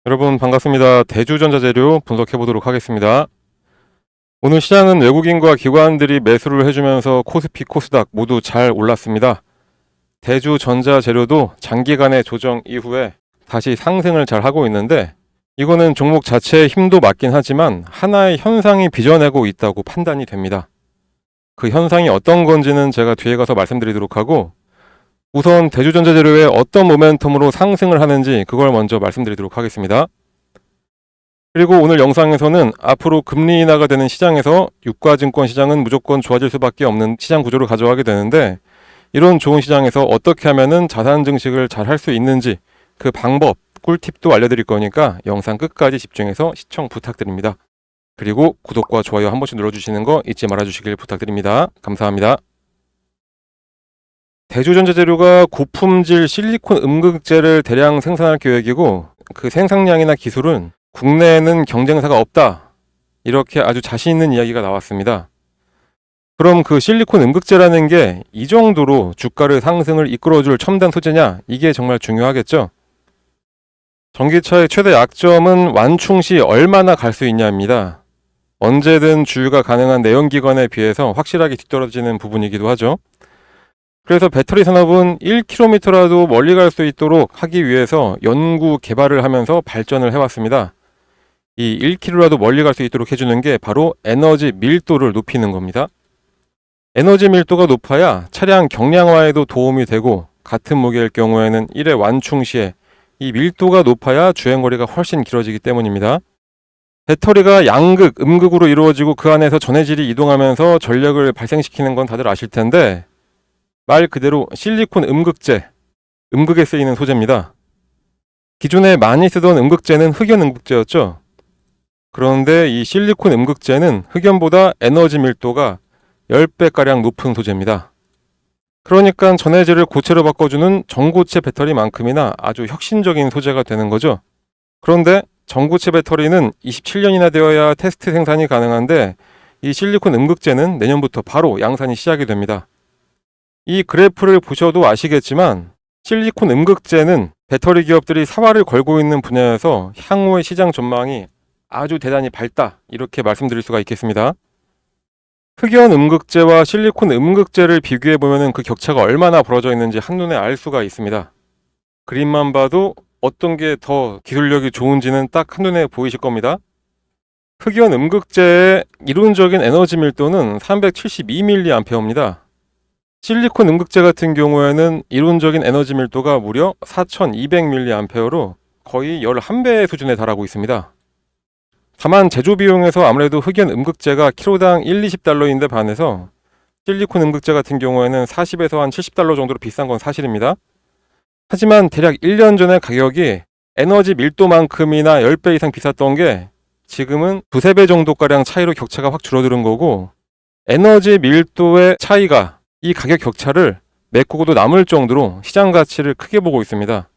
여러분 반갑습니다. 대주전자재료 분석해 보도록 하겠습니다. 오늘 시장은 외국인과 기관들이 매수를 해주면서 코스피, 코스닥 모두 잘 올랐습니다. 대주전자재료도 장기간의 조정 이후에 다시 상승을 잘 하고 있는데, 이거는 종목 자체의 힘도 맞긴 하지만 하나의 현상이 빚어내고 있다고 판단이 됩니다. 그 현상이 어떤 건지는 제가 뒤에 가서 말씀드리도록 하고, 우선 대주전자재료의 어떤 모멘텀으로 상승을 하는지 그걸 먼저 말씀드리도록 하겠습니다. 그리고 오늘 영상에서는 앞으로 금리 인하가 되는 시장에서 유가증권 시장은 무조건 좋아질 수밖에 없는 시장 구조를 가져가게 되는데, 이런 좋은 시장에서 어떻게 하면은 자산 증식을 잘 할 수 있는지 그 방법, 꿀팁도 알려드릴 거니까 영상 끝까지 집중해서 시청 부탁드립니다. 그리고 구독과 좋아요 한 번씩 눌러주시는 거 잊지 말아주시길 부탁드립니다. 감사합니다. 대주전자재료가 고품질 실리콘 음극재를 대량 생산할 계획이고, 그 생산량이나 기술은 국내에는 경쟁사가 없다, 이렇게 아주 자신 있는 이야기가 나왔습니다. 그럼 그 실리콘 음극재라는 게 이 정도로 주가를 상승을 이끌어줄 첨단 소재냐, 이게 정말 중요하겠죠. 전기차의 최대 약점은 완충 시 얼마나 갈 수 있냐입니다. 언제든 주유가 가능한 내연기관에 비해서 확실하게 뒤떨어지는 부분이기도 하죠. 그래서 배터리 산업은 1km라도 멀리 갈 수 있도록 하기 위해서 연구 개발을 하면서 발전을 해왔습니다. 이 1km라도 멀리 갈 수 있도록 해주는 게 바로 에너지 밀도를 높이는 겁니다. 에너지 밀도가 높아야 차량 경량화에도 도움이 되고, 같은 무게일 경우에는 1회 완충 시에 이 밀도가 높아야 주행거리가 훨씬 길어지기 때문입니다. 배터리가 양극, 음극으로 이루어지고 그 안에서 전해질이 이동하면서 전력을 발생시키는 건 다들 아실 텐데, 말 그대로 실리콘 음극재, 음극에 쓰이는 소재입니다. 기존에 많이 쓰던 음극재는 흑연 음극재였죠. 그런데 이 실리콘 음극재는 흑연보다 에너지 밀도가 10배가량 높은 소재입니다. 그러니까 전해질을 고체로 바꿔주는 전고체 배터리만큼이나 아주 혁신적인 소재가 되는 거죠. 그런데 전고체 배터리는 27년이나 되어야 테스트 생산이 가능한데, 이 실리콘 음극재는 내년부터 바로 양산이 시작이 됩니다. 이 그래프를 보셔도 아시겠지만 실리콘 음극재는 배터리 기업들이 사활을 걸고 있는 분야에서 향후의 시장 전망이 아주 대단히 밝다, 이렇게 말씀드릴 수가 있겠습니다. 흑연 음극재와 실리콘 음극재를 비교해 보면 그 격차가 얼마나 벌어져 있는지 한눈에 알 수가 있습니다. 그림만 봐도 어떤 게 더 기술력이 좋은지는 딱 한눈에 보이실 겁니다. 흑연 음극재의 이론적인 에너지 밀도는 372mAh입니다. 실리콘 음극재 같은 경우에는 이론적인 에너지 밀도가 무려 4200mAh로 거의 11배의 수준에 달하고 있습니다. 다만 제조 비용에서 아무래도 흑연 음극재가 키로당 1-20달러인데 반해서 실리콘 음극재 같은 경우에는 40에서 한 70달러 정도로 비싼 건 사실입니다. 하지만 대략 1년 전의 가격이 에너지 밀도만큼이나 10배 이상 비쌌던 게 지금은 2-3배 정도가량 차이로 격차가 확 줄어드는 거고, 에너지 밀도의 차이가 이 가격 격차를 메꾸고도 남을 정도로 시장 가치를 크게 보고 있습니다.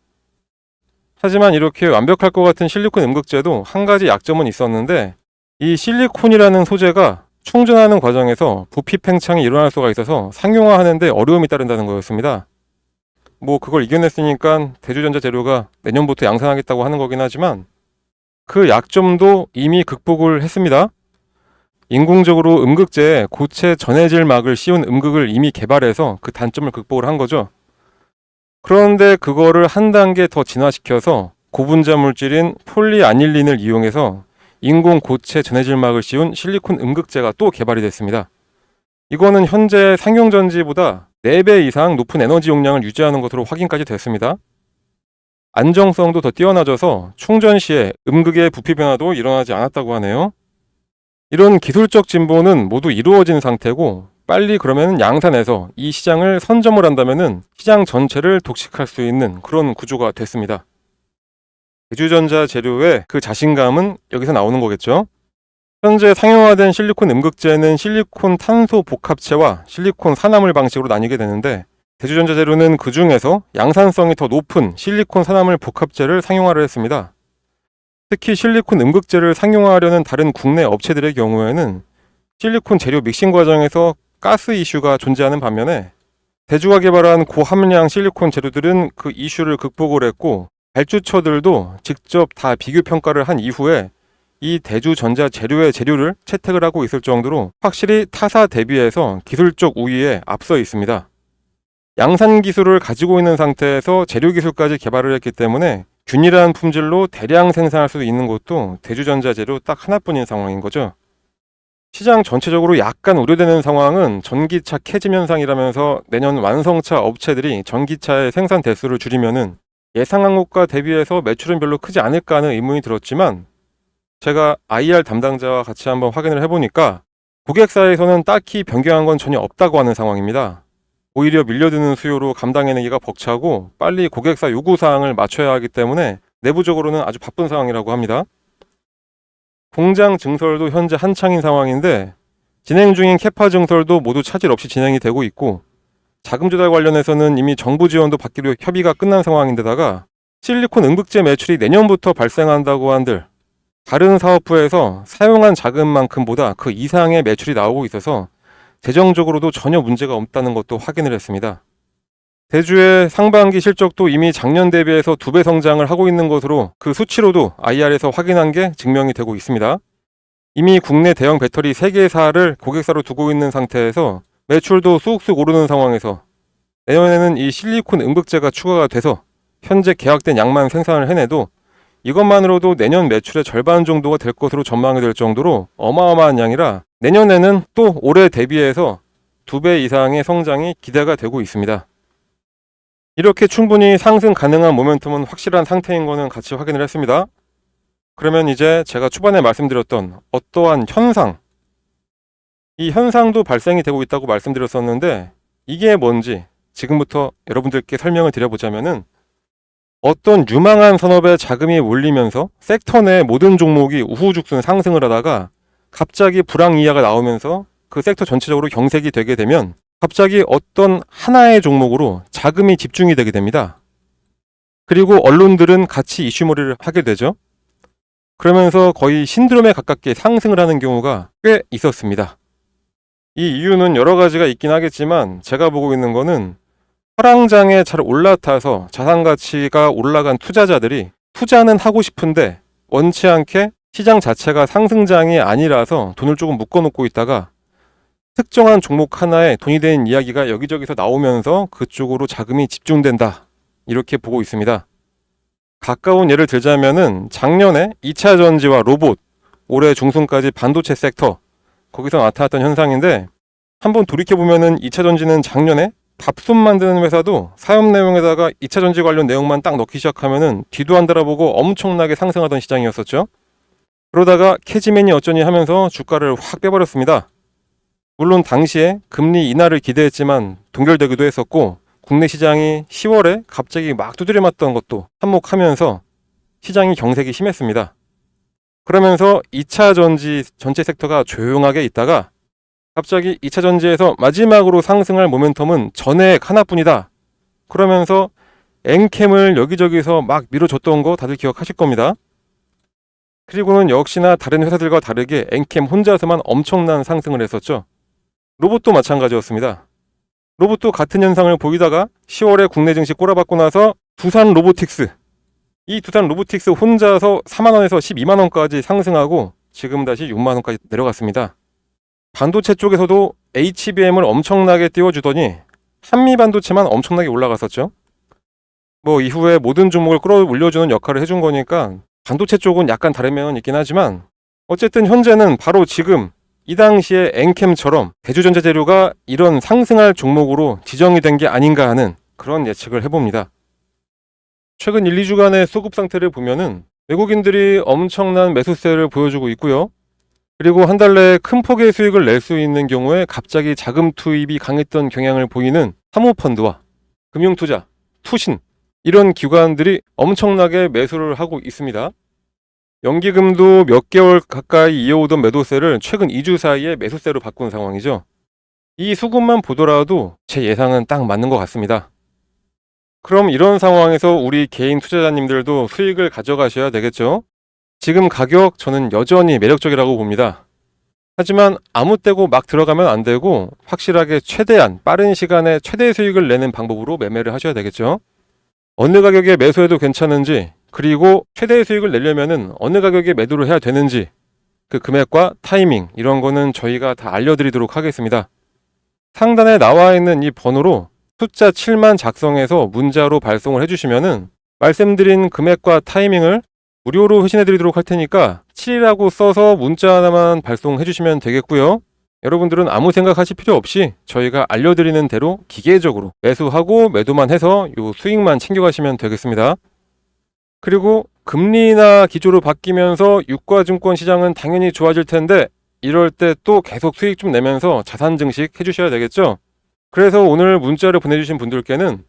하지만 이렇게 완벽할 것 같은 실리콘 음극재도 한 가지 약점은 있었는데, 이 실리콘이라는 소재가 충전하는 과정에서 부피 팽창이 일어날 수가 있어서 상용화하는데 어려움이 따른다는 거였습니다. 그걸 이겨냈으니까 대주전자재료가 내년부터 양산하겠다고 하는 거긴 하지만, 그 약점도 이미 극복을 했습니다. 인공적으로 음극재에 고체 전해질 막을 씌운 음극을 이미 개발해서 그 단점을 극복을 한 거죠. 그런데 그거를 한 단계 더 진화시켜서 고분자 물질인 폴리아닐린을 이용해서 인공 고체 전해질 막을 씌운 실리콘 음극재가 또 개발이 됐습니다. 이거는 현재 상용 전지보다 4배 이상 높은 에너지 용량을 유지하는 것으로 확인까지 됐습니다. 안정성도 더 뛰어나져서 충전 시에 음극의 부피 변화도 일어나지 않았다고 하네요. 이런 기술적 진보는 모두 이루어진 상태고, 빨리 그러면 양산해서 이 시장을 선점을 한다면 시장 전체를 독식할 수 있는 그런 구조가 됐습니다. 대주전자 재료의 그 자신감은 여기서 나오는 거겠죠. 현재 상용화된 실리콘 음극재는 실리콘 탄소 복합체와 실리콘 산화물 방식으로 나뉘게 되는데, 대주전자 재료는 그 중에서 양산성이 더 높은 실리콘 산화물 복합재를 상용화를 했습니다. 특히 실리콘 음극재를 상용화하려는 다른 국내 업체들의 경우에는 실리콘 재료 믹싱 과정에서 가스 이슈가 존재하는 반면에, 대주가 개발한 고함량 실리콘 재료들은 그 이슈를 극복을 했고 발주처들도 직접 다 비교 평가를 한 이후에 이 대주전자 재료의 재료를 채택을 하고 있을 정도로 확실히 타사 대비해서 기술적 우위에 앞서 있습니다. 양산 기술을 가지고 있는 상태에서 재료 기술까지 개발을 했기 때문에 균일한 품질로 대량 생산할 수 있는 것도 대주전자 재료 딱 하나뿐인 상황인 거죠. 시장 전체적으로 약간 우려되는 상황은 전기차 캐즘 현상이라면서 내년 완성차 업체들이 전기차의 생산 대수를 줄이면은 예상한 것과 대비해서 매출은 별로 크지 않을까 하는 의문이 들었지만, 제가 IR 담당자와 같이 한번 확인을 해보니까 고객사에서는 딱히 변경한 건 전혀 없다고 하는 상황입니다. 오히려 밀려드는 수요로 감당해내기가 벅차고 빨리 고객사 요구사항을 맞춰야 하기 때문에 내부적으로는 아주 바쁜 상황이라고 합니다. 공장 증설도 현재 한창인 상황인데 진행 중인 캐파 증설도 모두 차질 없이 진행이 되고 있고, 자금 조달 관련해서는 이미 정부 지원도 받기로 협의가 끝난 상황인데다가 실리콘 음극재 매출이 내년부터 발생한다고 한들 다른 사업부에서 사용한 자금만큼보다 그 이상의 매출이 나오고 있어서 재정적으로도 전혀 문제가 없다는 것도 확인을 했습니다. 대주의 상반기 실적도 이미 작년 대비해서 2배 성장을 하고 있는 것으로 그 수치로도 IR에서 확인한 게 증명이 되고 있습니다. 이미 국내 대형 배터리 3개사를 고객사로 두고 있는 상태에서 매출도 쑥쑥 오르는 상황에서 내년에는 이 실리콘 음극재가 추가가 돼서 현재 계약된 양만 생산을 해내도 이것만으로도 내년 매출의 절반 정도가 될 것으로 전망이 될 정도로 어마어마한 양이라 내년에는 또 올해 대비해서 2배 이상의 성장이 기대가 되고 있습니다. 이렇게 충분히 상승 가능한 모멘텀은 확실한 상태인 거는 같이 확인을 했습니다. 그러면 이제 제가 초반에 말씀드렸던 어떠한 현상, 이 현상도 발생이 되고 있다고 말씀드렸었는데 이게 뭔지 지금부터 여러분들께 설명을 드려보자면은, 어떤 유망한 산업에 자금이 몰리면서 섹터 내 모든 종목이 우후죽순 상승을 하다가 갑자기 불황이하가 나오면서 그 섹터 전체적으로 경색이 되게 되면 갑자기 어떤 하나의 종목으로 자금이 집중이 되게 됩니다. 그리고 언론들은 같이 이슈몰이를 하게 되죠. 그러면서 거의 신드롬에 가깝게 상승을 하는 경우가 꽤 있었습니다. 이 이유는 여러 가지가 있긴 하겠지만 제가 보고 있는 거는 화랑장에 잘 올라타서 자산 가치가 올라간 투자자들이 투자는 하고 싶은데 원치 않게 시장 자체가 상승장이 아니라서 돈을 조금 묶어놓고 있다가 특정한 종목 하나에 돈이 된 이야기가 여기저기서 나오면서 그쪽으로 자금이 집중된다, 이렇게 보고 있습니다. 가까운 예를 들자면은 작년에 2차 전지와 로봇, 올해 중순까지 반도체 섹터, 거기서 나타났던 현상인데, 한번 돌이켜보면은 2차 전지는 작년에 밥솥 만드는 회사도 사업 내용에다가 2차 전지 관련 내용만 딱 넣기 시작하면은 뒤도 안 돌아보고 엄청나게 상승하던 시장이었었죠. 그러다가 캐지맨이 어쩌니 하면서 주가를 확 빼버렸습니다. 물론 당시에 금리 인하를 기대했지만 동결되기도 했었고, 국내 시장이 10월에 갑자기 막 두드려 맞던 것도 한몫하면서 시장이 경색이 심했습니다. 그러면서 2차 전지 전체 섹터가 조용하게 있다가 갑자기 2차 전지에서 마지막으로 상승할 모멘텀은 전해액 하나뿐이다, 그러면서 엔캠을 여기저기서 막 밀어줬던 거 다들 기억하실 겁니다. 그리고는 역시나 다른 회사들과 다르게 엔캠 혼자서만 엄청난 상승을 했었죠. 로봇도 마찬가지였습니다. 로봇도 같은 현상을 보이다가 10월에 국내 증시 꼬라박고 나서 두산 로보틱스, 이 두산 로보틱스 혼자서 4만원에서 12만원까지 상승하고 지금 다시 6만원까지 내려갔습니다. 반도체 쪽에서도 HBM을 엄청나게 띄워주더니 한미반도체만 엄청나게 올라갔었죠. 뭐 이후에 모든 종목을 끌어올려주는 역할을 해준 거니까 반도체 쪽은 약간 다른 면은 있긴 하지만 어쨌든 현재는 바로 지금 이 당시에 엔캠처럼 대주전자 재료가 이런 상승할 종목으로 지정이 된 게 아닌가 하는 그런 예측을 해봅니다. 최근 1, 2주간의 수급 상태를 보면은 외국인들이 엄청난 매수세를 보여주고 있고요. 그리고 한 달 내에 큰 폭의 수익을 낼 수 있는 경우에 갑자기 자금 투입이 강했던 경향을 보이는 사모펀드와 금융투자, 투신, 이런 기관들이 엄청나게 매수를 하고 있습니다. 연기금도 몇 개월 가까이 이어오던 매도세를 최근 2주 사이에 매수세로 바꾼 상황이죠. 이 수급만 보더라도 제 예상은 딱 맞는 것 같습니다. 그럼 이런 상황에서 우리 개인 투자자님들도 수익을 가져가셔야 되겠죠. 지금 가격 저는 여전히 매력적이라고 봅니다. 하지만 아무 때고 막 들어가면 안 되고 확실하게 최대한 빠른 시간에 최대 수익을 내는 방법으로 매매를 하셔야 되겠죠. 어느 가격에 매수해도 괜찮은지, 그리고 최대의 수익을 내려면은 어느 가격에 매도를 해야 되는지, 그 금액과 타이밍 이런 거는 저희가 다 알려드리도록 하겠습니다. 상단에 나와 있는 이 번호로 숫자 7만 작성해서 문자로 발송을 해주시면은 말씀드린 금액과 타이밍을 무료로 회신해 드리도록 할 테니까 7이라고 써서 문자 하나만 발송해 주시면 되겠고요. 여러분들은 아무 생각하실 필요 없이 저희가 알려드리는 대로 기계적으로 매수하고 매도만 해서 요 수익만 챙겨가시면 되겠습니다. 그리고 금리나 기조로 바뀌면서 유가증권 시장은 당연히 좋아질 텐데 이럴 때 또 계속 수익 좀 내면서 자산 증식 해주셔야 되겠죠. 그래서 오늘 문자를 보내주신 분들께는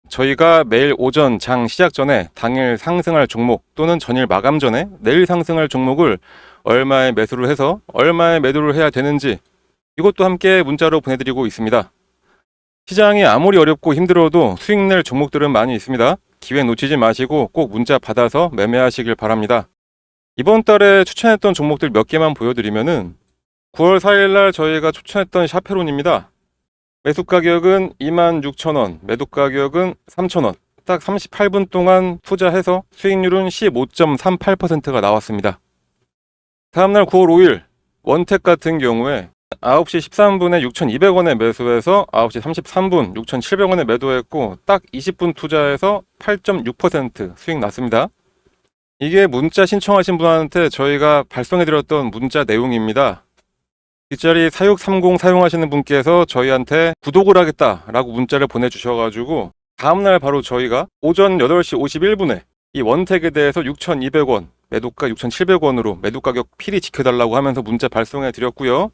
저희가 매일 오전 장 시작 전에 당일 상승할 종목 또는 전일 마감 전에 내일 상승할 종목을 얼마에 매수를 해서 얼마에 매도를 해야 되는지 이것도 함께 문자로 보내드리고 있습니다. 시장이 아무리 어렵고 힘들어도 수익 낼 종목들은 많이 있습니다. 기회 놓치지 마시고 꼭 문자 받아서 매매하시길 바랍니다. 이번 달에 추천했던 종목들 몇 개만 보여드리면은 9월 4일 날 저희가 추천했던 샤페론입니다. 매수 가격은 26,000원, 매도 가격은 3,000원. 딱 38분 동안 투자해서 수익률은 15.38%가 나왔습니다. 다음날 9월 5일 원택 같은 경우에 9시 13분에 6,200원에 매수해서 9시 33분 6,700원에 매도했고 딱 20분 투자해서 8.6% 수익 났습니다. 이게 문자 신청하신 분한테 저희가 발송해드렸던 문자 내용입니다. 뒷자리 4630 사용하시는 분께서 저희한테 구독을 하겠다라고 문자를 보내주셔가지고 다음날 바로 저희가 오전 8시 51분에 이 원택에 대해서 6,200원 매도가 6,700원으로 매도 가격 필히 지켜달라고 하면서 문자 발송해 드렸고요.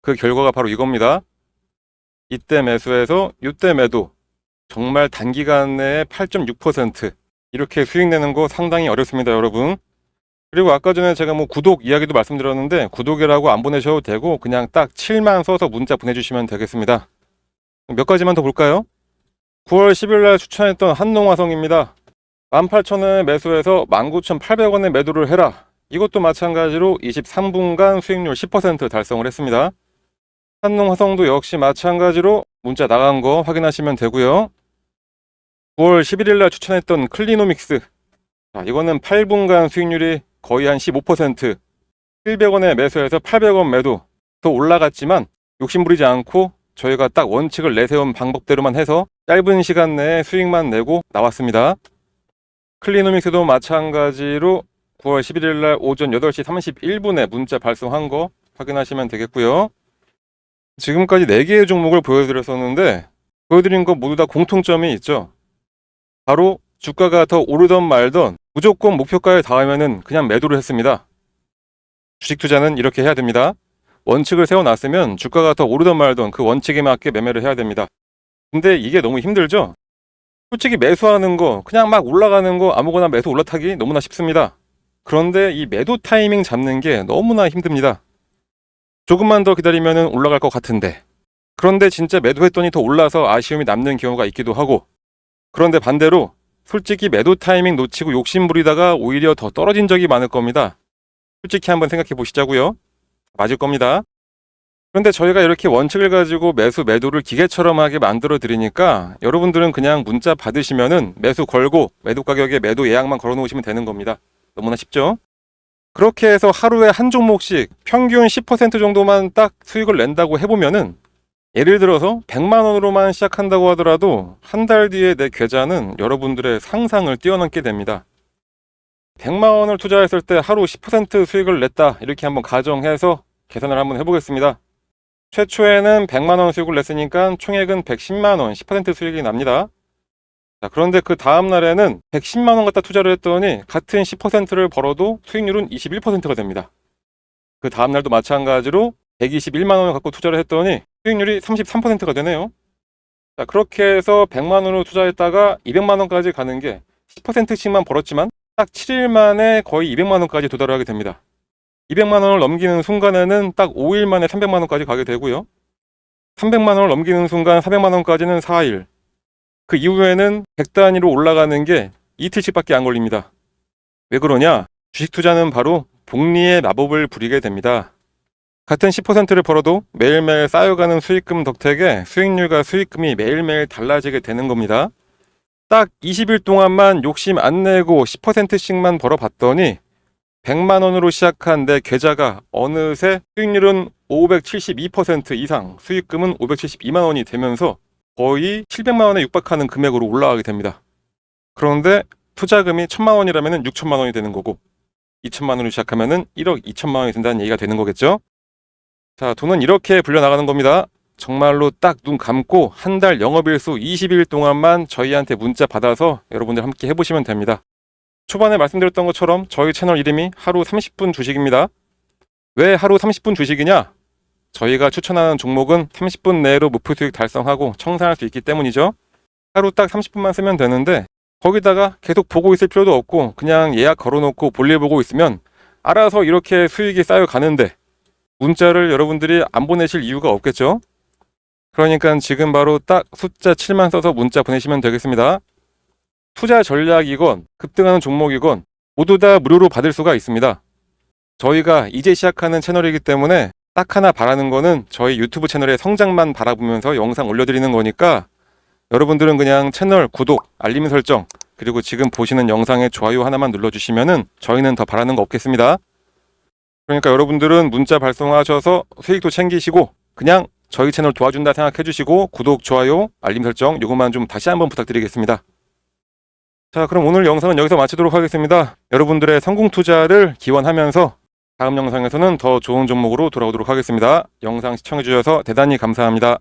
그 결과가 바로 이겁니다. 이때 매수해서 이때 매도 정말 단기간 내에 8.6% 이렇게 수익 내는 거 상당히 어렵습니다, 여러분. 그리고 아까 전에 제가 구독 이야기도 말씀드렸는데 구독이라고 안 보내셔도 되고 그냥 딱 7만 써서 문자 보내주시면 되겠습니다. 몇 가지만 더 볼까요? 9월 10일 날 추천했던 한농화성입니다. 18,000원에 매수해서 19,800원에 매도를 해라. 이것도 마찬가지로 23분간 수익률 10% 달성을 했습니다. 한농화성도 역시 마찬가지로 문자 나간 거 확인하시면 되고요. 9월 11일 날 추천했던 클리노믹스. 자, 이거는 8분간 수익률이 거의 한 15%. 700원에 매수해서 800원 매도. 더 올라갔지만 욕심부리지 않고 저희가 딱 원칙을 내세운 방법대로만 해서 짧은 시간 내에 수익만 내고 나왔습니다. 클리노믹스도 마찬가지로 9월 11일 날 오전 8시 31분에 문자 발송한 거 확인하시면 되겠고요. 지금까지 4개의 종목을 보여드렸었는데 보여드린 거 모두 다 공통점이 있죠. 바로 주가가 더 오르던 말던 무조건 목표가에 닿으면 그냥 매도를 했습니다. 주식 투자는 이렇게 해야 됩니다. 원칙을 세워놨으면 주가가 더 오르던 말던 그 원칙에 맞게 매매를 해야 됩니다. 근데 이게 너무 힘들죠? 솔직히 매수하는 거 그냥 막 올라가는 거 아무거나 매수 올라타기 너무나 쉽습니다. 그런데 이 매도 타이밍 잡는 게 너무나 힘듭니다. 조금만 더 기다리면 올라갈 것 같은데 그런데 진짜 매도했더니 더 올라서 아쉬움이 남는 경우가 있기도 하고 그런데 반대로 솔직히 매도 타이밍 놓치고 욕심 부리다가 오히려 더 떨어진 적이 많을 겁니다. 솔직히 한번 생각해 보시자고요. 맞을 겁니다. 그런데 저희가 이렇게 원칙을 가지고 매수 매도를 기계처럼 하게 만들어 드리니까 여러분들은 그냥 문자 받으시면은 매수 걸고 매도 가격에 매도 예약만 걸어 놓으시면 되는 겁니다. 너무나 쉽죠? 그렇게 해서 하루에 한 종목씩 평균 10% 정도만 딱 수익을 낸다고 해보면은 예를 들어서 100만 원으로만 시작한다고 하더라도 한 달 뒤에 내 계좌는 여러분들의 상상을 뛰어넘게 됩니다. 100만 원을 투자했을 때 하루 10% 수익을 냈다 이렇게 한번 가정해서 계산을 한번 해보겠습니다. 최초에는 100만 원 수익을 냈으니까 총액은 110만 원 10% 수익이 납니다. 자, 그런데 그 다음 날에는 110만 원 갖다 투자를 했더니 같은 10%를 벌어도 수익률은 21%가 됩니다. 그 다음 날도 마찬가지로 121만 원을 갖고 투자를 했더니 수익률이 33%가 되네요. 자, 그렇게 해서 100만 원으로 투자했다가 200만 원까지 가는 게 10%씩만 벌었지만 딱 7일 만에 거의 200만 원까지 도달을 하게 됩니다. 200만 원을 넘기는 순간에는 딱 5일 만에 300만 원까지 가게 되고요. 300만 원을 넘기는 순간 400만 원까지는 4일. 그 이후에는 100단위로 올라가는 게 이틀씩밖에 안 걸립니다. 왜 그러냐? 주식 투자는 바로 복리의 마법을 부리게 됩니다. 같은 10%를 벌어도 매일매일 쌓여가는 수익금 덕택에 수익률과 수익금이 매일매일 달라지게 되는 겁니다. 딱 20일 동안만 욕심 안 내고 10%씩만 벌어봤더니 100만 원으로 시작한 내 계좌가 어느새 수익률은 572% 이상, 수익금은 572만 원이 되면서 거의 700만 원에 육박하는 금액으로 올라가게 됩니다. 그런데 투자금이 1000만 원이라면 6천만 원이 되는 거고 2천만 원으로 시작하면 1억 2천만 원이 된다는 얘기가 되는 거겠죠. 자, 돈은 이렇게 불려나가는 겁니다. 정말로 딱 눈 감고 한 달 영업일수 20일 동안만 저희한테 문자 받아서 여러분들 함께 해보시면 됩니다. 초반에 말씀드렸던 것처럼 저희 채널 이름이 하루 30분 주식입니다. 왜 하루 30분 주식이냐? 저희가 추천하는 종목은 30분 내로 목표 수익 달성하고 청산할 수 있기 때문이죠. 하루 딱 30분만 쓰면 되는데 거기다가 계속 보고 있을 필요도 없고 그냥 예약 걸어놓고 볼일 보고 있으면 알아서 이렇게 수익이 쌓여가는데 문자를 여러분들이 안 보내실 이유가 없겠죠. 그러니까 지금 바로 딱 숫자 7만 써서 문자 보내시면 되겠습니다. 투자 전략이건 급등하는 종목이건 모두 다 무료로 받을 수가 있습니다. 저희가 이제 시작하는 채널이기 때문에 딱 하나 바라는 거는 저희 유튜브 채널의 성장만 바라보면서 영상 올려드리는 거니까 여러분들은 그냥 채널 구독, 알림 설정, 그리고 지금 보시는 영상에 좋아요 하나만 눌러주시면은 저희는 더 바라는 거 없겠습니다. 그러니까 여러분들은 문자 발송하셔서 수익도 챙기시고 그냥 저희 채널 도와준다 생각해 주시고 구독, 좋아요, 알림 설정 요것만 좀 다시 한번 부탁드리겠습니다. 자, 그럼 오늘 영상은 여기서 마치도록 하겠습니다. 여러분들의 성공 투자를 기원하면서 다음 영상에서는 더 좋은 종목으로 돌아오도록 하겠습니다. 영상 시청해 주셔서 대단히 감사합니다.